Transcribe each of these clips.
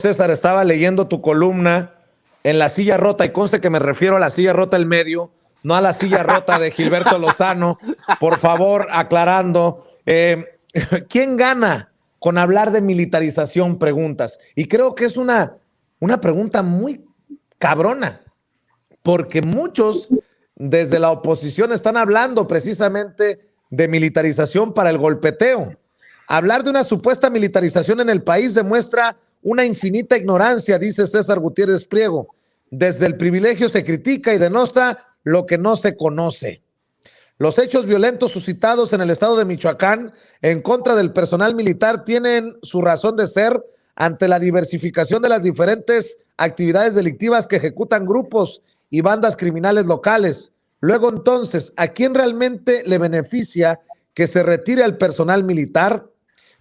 César, estaba leyendo tu columna en La Silla Rota, y conste que me refiero a La Silla Rota el medio, no a La Silla Rota de Gilberto Lozano, por favor, aclarando. ¿Quién gana con hablar de militarización? Preguntas. Y creo que es una pregunta muy cabrona, porque muchos desde la oposición están hablando precisamente de militarización para el golpeteo. Hablar de una supuesta militarización en el país demuestra una infinita ignorancia, dice César Gutiérrez Priego. Desde el privilegio se critica y denosta lo que no se conoce. Los hechos violentos suscitados en el estado de Michoacán en contra del personal militar tienen su razón de ser ante la diversificación de las diferentes actividades delictivas que ejecutan grupos y bandas criminales locales. Luego, entonces, ¿a quién realmente le beneficia que se retire al personal militar?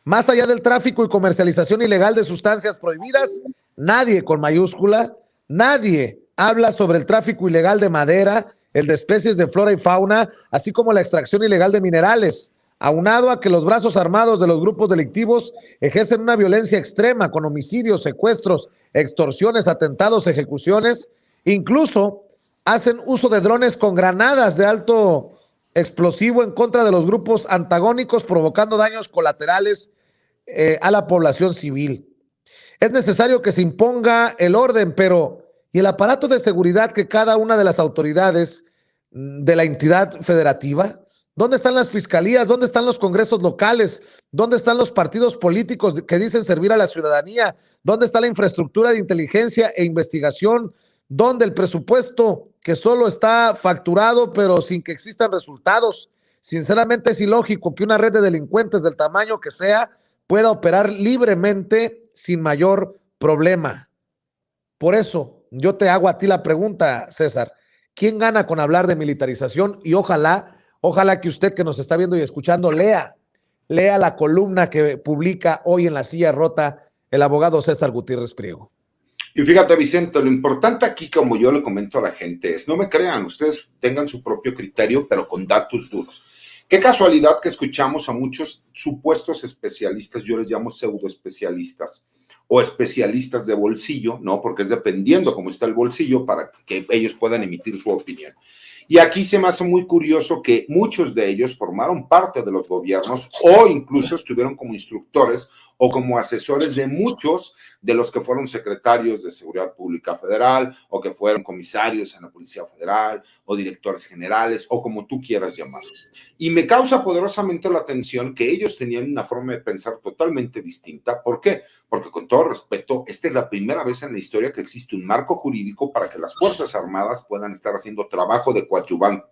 Más allá del tráfico y comercialización ilegal de sustancias prohibidas, nadie con mayúscula, nadie habla sobre el tráfico ilegal de madera, el de especies de flora y fauna, así como la extracción ilegal de minerales, aunado a que los brazos armados de los grupos delictivos ejercen una violencia extrema con homicidios, secuestros, extorsiones, atentados, ejecuciones, incluso hacen uso de drones con granadas de alto explosivo en contra de los grupos antagónicos, provocando daños colaterales a la población civil. Es necesario que se imponga el orden, pero ¿y el aparato de seguridad que cada una de las autoridades de la entidad federativa? ¿Dónde están las fiscalías? ¿Dónde están los congresos locales? ¿Dónde están los partidos políticos que dicen servir a la ciudadanía? ¿Dónde está la infraestructura de inteligencia e investigación? ¿Dónde el presupuesto que solo está facturado pero sin que existan resultados? Sinceramente es ilógico que una red de delincuentes del tamaño que sea pueda operar libremente sin mayor problema. Por eso yo te hago a ti la pregunta, César, ¿quién gana con hablar de militarización? Y ojalá que usted que nos está viendo y escuchando lea la columna que publica hoy en La Silla Rota el abogado César Gutiérrez Priego. Y fíjate, Vicente, lo importante aquí, como yo le comento a la gente, es no me crean, ustedes tengan su propio criterio, pero con datos duros. Qué casualidad que escuchamos a muchos supuestos especialistas, yo les llamo pseudoespecialistas o especialistas de bolsillo, ¿no? Porque es dependiendo cómo está el bolsillo para que ellos puedan emitir su opinión. Y aquí se me hace muy curioso que muchos de ellos formaron parte de los gobiernos o incluso estuvieron como instructores o como asesores de muchos de los que fueron secretarios de Seguridad Pública Federal o que fueron comisarios en la Policía Federal o directores generales o como tú quieras llamarlo. Y me causa poderosamente la atención que ellos tenían una forma de pensar totalmente distinta. ¿Por qué? Porque con todo respeto, esta es la primera vez en la historia que existe un marco jurídico para que las Fuerzas Armadas puedan estar haciendo trabajo de coadyuvancia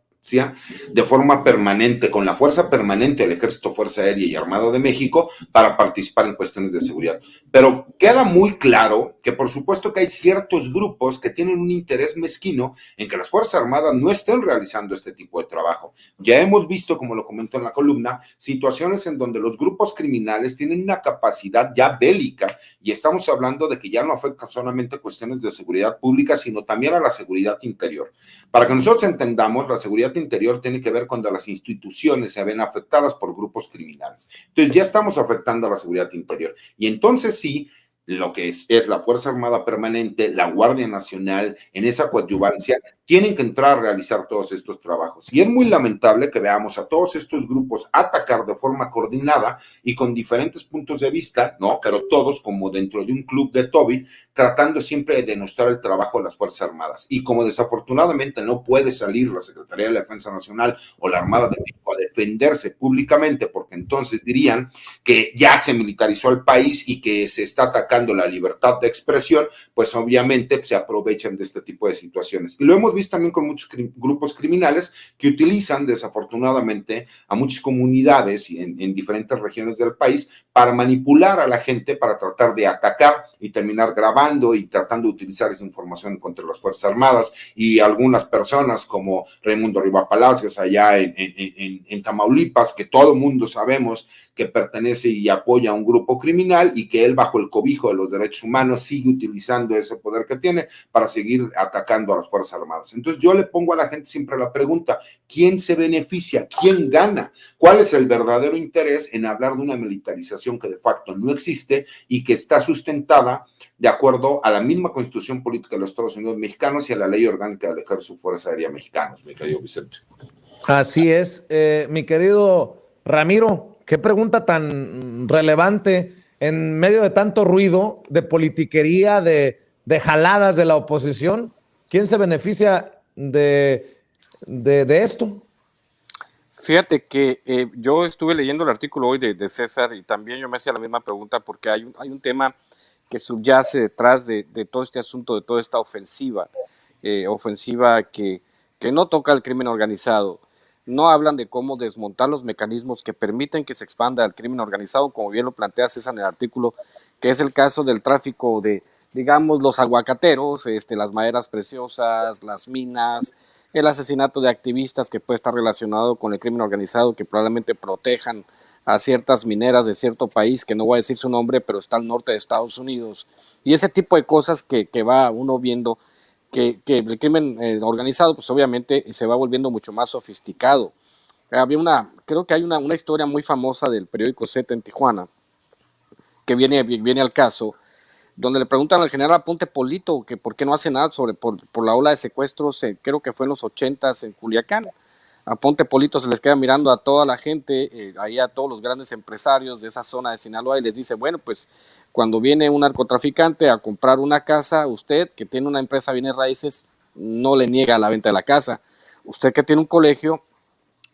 de forma permanente, con la fuerza permanente del Ejército, Fuerza Aérea y Armada de México para participar en cuestiones de seguridad. Pero queda muy claro que por supuesto que hay ciertos grupos que tienen un interés mezquino en que las Fuerzas Armadas no estén realizando este tipo de trabajo. Ya hemos visto, como lo comento en la columna, situaciones en donde los grupos criminales tienen una capacidad ya bélica y estamos hablando de que ya no afecta solamente cuestiones de seguridad pública, sino también a la seguridad interior. Para que nosotros entendamos, la seguridad interior tiene que ver cuando las instituciones se ven afectadas por grupos criminales. Entonces ya estamos afectando a la seguridad interior. Y entonces sí, lo que es la Fuerza Armada Permanente, la Guardia Nacional, en esa coadyuvancia, tienen que entrar a realizar todos estos trabajos. Y es muy lamentable que veamos a todos estos grupos atacar de forma coordinada y con diferentes puntos de vista, ¿no? Pero todos como dentro de un club de Toby, tratando siempre de denostar el trabajo de las Fuerzas Armadas. Y como desafortunadamente no puede salir la Secretaría de la Defensa Nacional o la Armada de México a defenderse públicamente, porque entonces dirían que ya se militarizó el país y que se está atacando la libertad de expresión, pues obviamente se aprovechan de este tipo de situaciones. Y lo hemos visto también con muchos grupos criminales que utilizan desafortunadamente a muchas comunidades en diferentes regiones del país para manipular a la gente, para tratar de atacar y terminar grabando y tratando de utilizar esa información contra las Fuerzas Armadas y algunas personas como Raimundo Riva Palacios allá en Tamaulipas, que todo mundo sabemos que pertenece y apoya a un grupo criminal y que él, bajo el cobijo de los derechos humanos, sigue utilizando ese poder que tiene para seguir atacando a las Fuerzas Armadas. Entonces yo le pongo a la gente siempre la pregunta: ¿quién se beneficia? ¿Quién gana? ¿Cuál es el verdadero interés en hablar de una militarización que de facto no existe y que está sustentada de acuerdo a la misma Constitución Política de los Estados Unidos Mexicanos y a la Ley Orgánica del Ejército Fuerza Aérea Mexicanos, mi querido Vicente? Así es, mi querido Ramiro, qué pregunta tan relevante en medio de tanto ruido, de politiquería, de jaladas de la oposición. ¿Quién se beneficia de esto? Fíjate que yo estuve leyendo el artículo hoy de César y también yo me hacía la misma pregunta porque hay un tema que subyace detrás de todo este asunto, de toda esta ofensiva que no toca el crimen organizado. No hablan de cómo desmontar los mecanismos que permiten que se expanda el crimen organizado, como bien lo plantea César en el artículo, que es el caso del tráfico de, digamos, los aguacateros, las maderas preciosas, las minas, el asesinato de activistas que puede estar relacionado con el crimen organizado, que probablemente protejan a ciertas mineras de cierto país, que no voy a decir su nombre, pero está al norte de Estados Unidos, y ese tipo de cosas que va uno viendo que el crimen organizado, pues obviamente se va volviendo mucho más sofisticado. Creo que hay una historia muy famosa del periódico Z en Tijuana, que viene al caso, donde le preguntan al general Aponte Polito que por qué no hace nada por la ola de secuestros, creo que fue en los 80s en Culiacán. A Ponte Polito se les queda mirando a toda la gente, ahí a todos los grandes empresarios de esa zona de Sinaloa y les dice, bueno, pues cuando viene un narcotraficante a comprar una casa, usted que tiene una empresa de bienes raíces no le niega la venta de la casa. Usted que tiene un colegio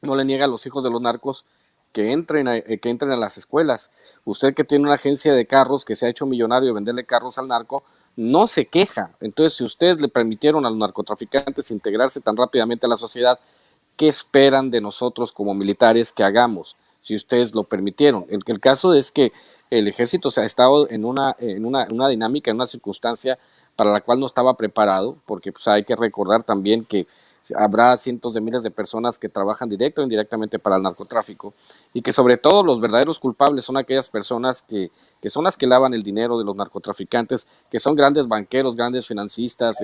no le niega a los hijos de los narcos que entren a las escuelas. Usted que tiene una agencia de carros que se ha hecho millonario de venderle carros al narco, no se queja. Entonces, si usted le permitieron a los narcotraficantes integrarse tan rápidamente a la sociedad, ¿qué esperan de nosotros como militares que hagamos si ustedes lo permitieron? El caso es que el ejército se ha estado en una dinámica, en una circunstancia para la cual no estaba preparado, porque pues, hay que recordar también que habrá cientos de miles de personas que trabajan directo o indirectamente para el narcotráfico y que sobre todo los verdaderos culpables son aquellas personas que son las que lavan el dinero de los narcotraficantes, que son grandes banqueros, grandes financistas,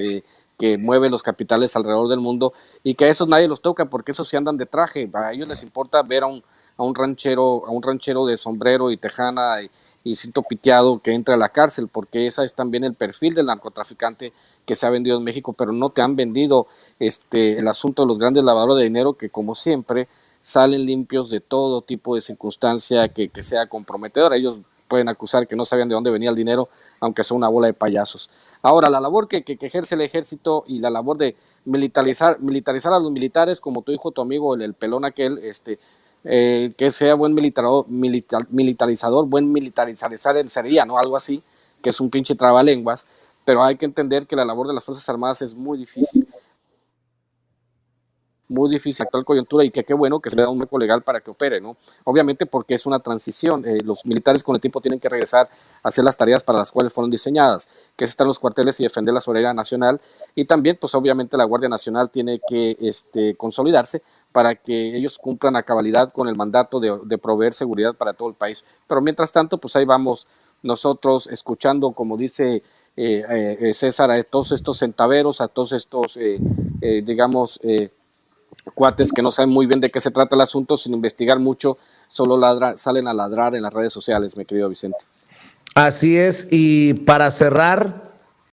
que mueven los capitales alrededor del mundo y que a esos nadie los toca porque esos sí andan de traje. A ellos les importa ver a un ranchero de sombrero y tejana y cinto piteado que entra a la cárcel, porque esa es también el perfil del narcotraficante que se ha vendido en México, pero no te han vendido el asunto de los grandes lavadores de dinero que, como siempre, salen limpios de todo tipo de circunstancia que sea comprometedora. Ellos pueden acusar que no sabían de dónde venía el dinero, aunque sea una bola de payasos. Ahora, la labor que ejerce el ejército y la labor de militarizar a los militares, como tu dijo tu amigo, el pelón aquel, que sea buen militarizador, buen militarizar sería, ¿no? Algo así, que es un pinche trabalenguas, pero hay que entender que la labor de las Fuerzas Armadas es muy difícil en la actual coyuntura y que qué bueno que se le da un marco legal para que opere, ¿no? Obviamente porque es una transición, los militares con el tiempo tienen que regresar a hacer las tareas para las cuales fueron diseñadas, que es estar en los cuarteles y defender la soberanía nacional, y también pues obviamente la Guardia Nacional tiene que consolidarse para que ellos cumplan a cabalidad con el mandato de proveer seguridad para todo el país. Pero mientras tanto, pues ahí vamos nosotros escuchando, como dice César, a todos estos centaveros, a todos estos, cuates que no saben muy bien de qué se trata el asunto, sin investigar mucho, solo salen a ladrar en las redes sociales, mi querido Vicente. Así es, y para cerrar,